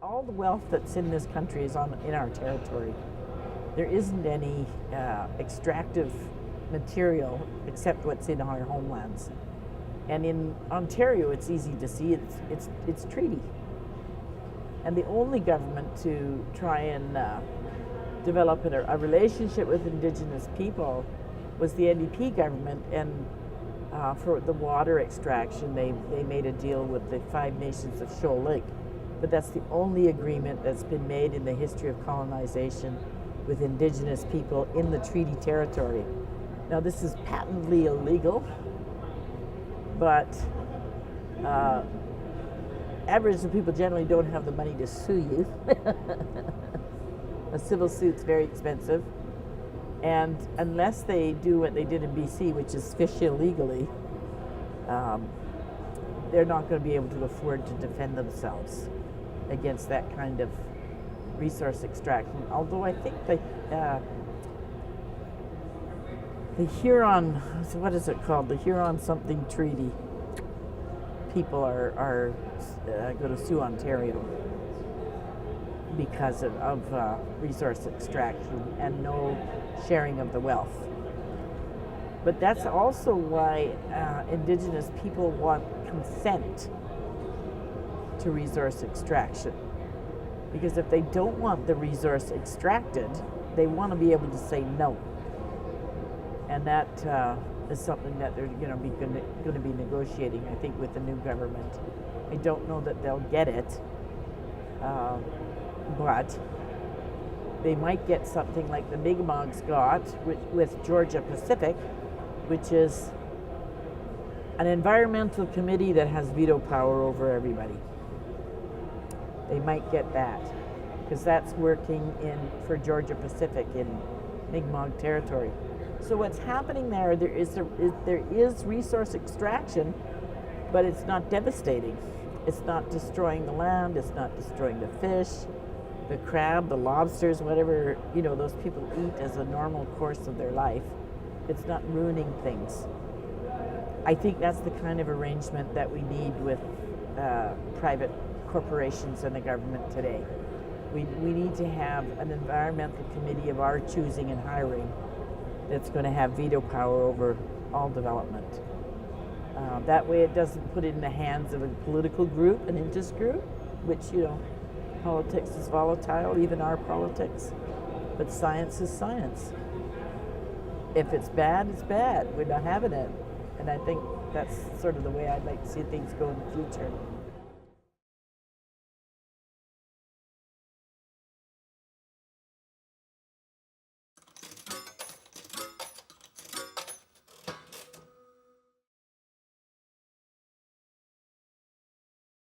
all the wealth that's in this country is in our territory. There isn't any extractive material except what's in our homelands. And in Ontario, it's easy to see it's treaty. And the only government to try and develop a relationship with Indigenous people was the NDP government, and for the water extraction, they made a deal with the Five Nations of Shoal Lake. But that's the only agreement that's been made in the history of colonization with Indigenous people in the treaty territory. Now, this is patently illegal, but Aboriginal people generally don't have the money to sue you. A civil suit's very expensive, and unless they do what they did in BC, which is fish illegally, they're not going to be able to afford to defend themselves against that kind of resource extraction. Although I think the Huron, what is it called? The Huron something treaty people are going to sue Ontario because of resource extraction and no sharing of the wealth. But that's also why Indigenous people want consent to resource extraction. Because if they don't want the resource extracted, they want to be able to say no. And that is something that they're going to be negotiating, I think, with the new government. I don't know that they'll get it, but they might get something like the Mi'kmaqs got with Georgia Pacific, which is an environmental committee that has veto power over everybody. They might get that, because that's working for Georgia Pacific in Mi'kmaq territory. So what's happening there is resource extraction, but it's not devastating. It's not destroying the land, it's not destroying the fish, the crab, the lobsters, whatever those people eat as a normal course of their life. It's not ruining things. I think that's the kind of arrangement that we need with private corporations and the government today. We need to have an environmental committee of our choosing and hiring that's going to have veto power over all development. That way it doesn't put it in the hands of a political group, an interest group, which, politics is volatile, even our politics, but science is science. If it's bad, it's bad. We're not having it. And I think that's sort of the way I'd like to see things go in the future.